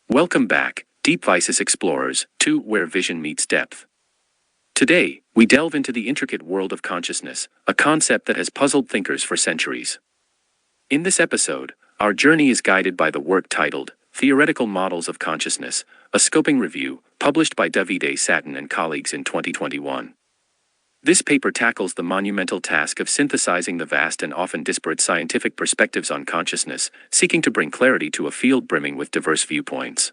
Welcome back, DeepVisus explorers, to Where Vision Meets Depth. Today, we delve into the intricate world of consciousness, a concept that has puzzled thinkers for centuries. In this episode, our journey is guided by the work titled Theoretical Models of Consciousness, a scoping review published by Davide Sattin and colleagues in 2021. This paper tackles the monumental task of synthesizing the vast and often disparate scientific perspectives on consciousness, seeking to bring clarity to a field brimming with diverse viewpoints.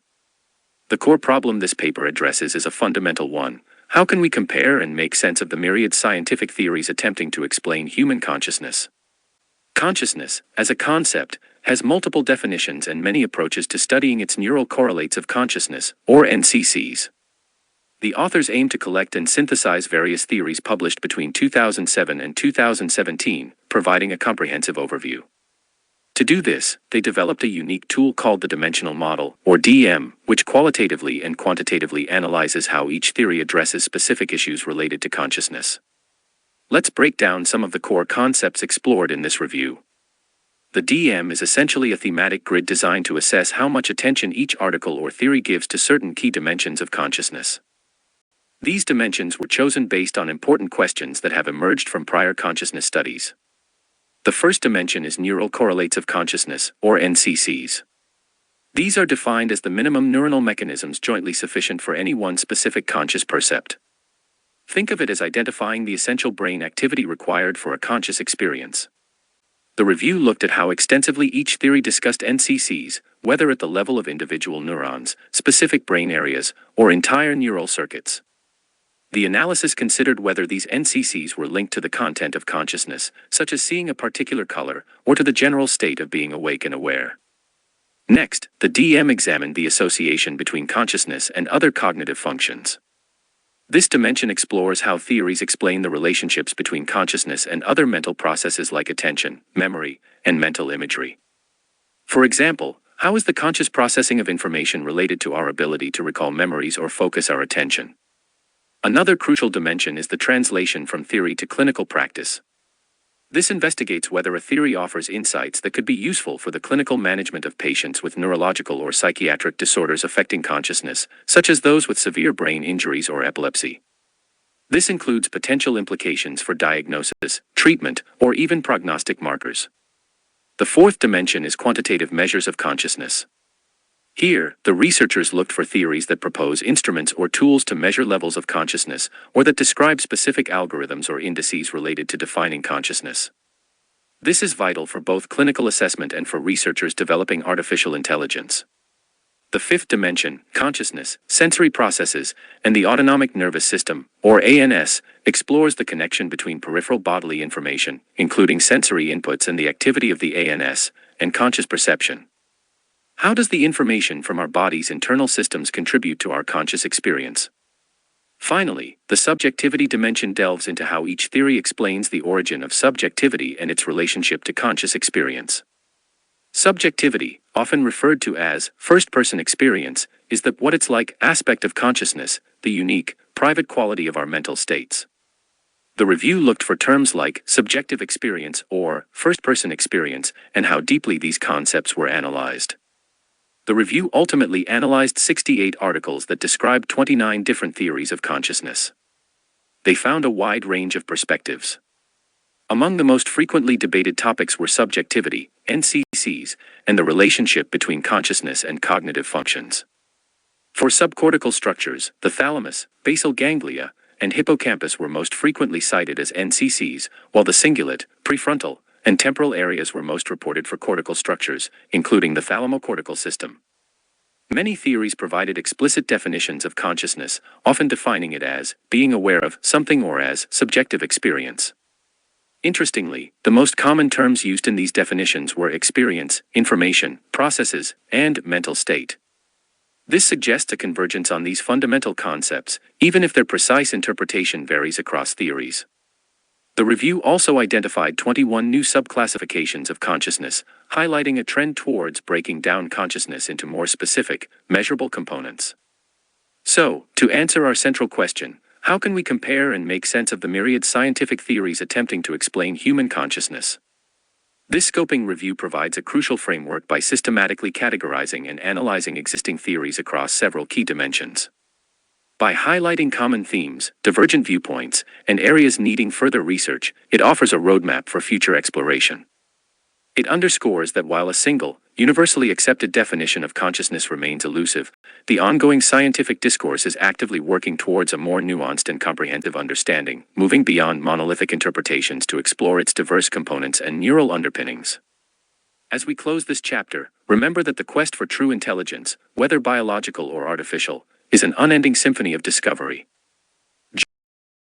The core problem this paper addresses is a fundamental one. How can we compare and make sense of the myriad scientific theories attempting to explain human consciousness? Consciousness, as a concept, has multiple definitions and many approaches to studying its neural correlates of consciousness, or NCCs. The authors aim to collect and synthesize various theories published between 2007 and 2017, providing a comprehensive overview. To do this, they developed a unique tool called the dimensional model, or DM, which qualitatively and quantitatively analyzes how each theory addresses specific issues related to consciousness. Let's break down some of the core concepts explored in this review. The DM is essentially a thematic grid designed to assess how much attention each article or theory gives to certain key dimensions of consciousness. These dimensions were chosen based on important questions that have emerged from prior consciousness studies. The first dimension is Neural Correlates of Consciousness, or NCCs. These are defined as the minimum neuronal mechanisms jointly sufficient for any one specific conscious percept. Think of it as identifying the essential brain activity required for a conscious experience. The review looked at how extensively each theory discussed NCCs, whether at the level of individual neurons, specific brain areas, or entire neural circuits. The analysis considered whether these NCCs were linked to the content of consciousness, such as seeing a particular color, or to the general state of being awake and aware. Next, the DM examined the association between consciousness and other cognitive functions. This dimension explores how theories explain the relationships between consciousness and other mental processes like attention, memory, and mental imagery. For example, how is the conscious processing of information related to our ability to recall memories or focus our attention? Another crucial dimension is the translation from theory to clinical practice. This investigates whether a theory offers insights that could be useful for the clinical management of patients with neurological or psychiatric disorders affecting consciousness, such as those with severe brain injuries or epilepsy. This includes potential implications for diagnosis, treatment, or even prognostic markers. The fourth dimension is quantitative measures of consciousness. Here, the researchers looked for theories that propose instruments or tools to measure levels of consciousness, or that describe specific algorithms or indices related to defining consciousness. This is vital for both clinical assessment and for researchers developing artificial intelligence. The fifth dimension, consciousness, sensory processes, and the autonomic nervous system, or ANS, explores the connection between peripheral bodily information, including sensory inputs and the activity of the ANS, and conscious perception. How does the information from our body's internal systems contribute to our conscious experience? Finally, the subjectivity dimension delves into how each theory explains the origin of subjectivity and its relationship to conscious experience. Subjectivity, often referred to as first-person experience, is the what it's like aspect of consciousness, the unique, private quality of our mental states. The review looked for terms like subjective experience or first-person experience and how deeply these concepts were analyzed. The review ultimately analyzed 68 articles that described 29 different theories of consciousness. They found a wide range of perspectives. Among the most frequently debated topics were subjectivity, NCCs, and the relationship between consciousness and cognitive functions. For subcortical structures, the thalamus, basal ganglia, and hippocampus were most frequently cited as NCCs, while the cingulate, prefrontal, and temporal areas were most reported for cortical structures, including the thalamocortical system. Many theories provided explicit definitions of consciousness, often defining it as being aware of something or as subjective experience. Interestingly, the most common terms used in these definitions were experience, information, processes, and mental state. This suggests a convergence on these fundamental concepts, even if their precise interpretation varies across theories. The review also identified 21 new subclassifications of consciousness, highlighting a trend towards breaking down consciousness into more specific, measurable components. So, to answer our central question, how can we compare and make sense of the myriad scientific theories attempting to explain human consciousness? This scoping review provides a crucial framework by systematically categorizing and analyzing existing theories across several key dimensions. By highlighting common themes, divergent viewpoints, and areas needing further research, it offers a roadmap for future exploration. It underscores that while a single, universally accepted definition of consciousness remains elusive, the ongoing scientific discourse is actively working towards a more nuanced and comprehensive understanding, moving beyond monolithic interpretations to explore its diverse components and neural underpinnings. As we close this chapter, remember that the quest for true intelligence, whether biological or artificial, is an unending symphony of discovery.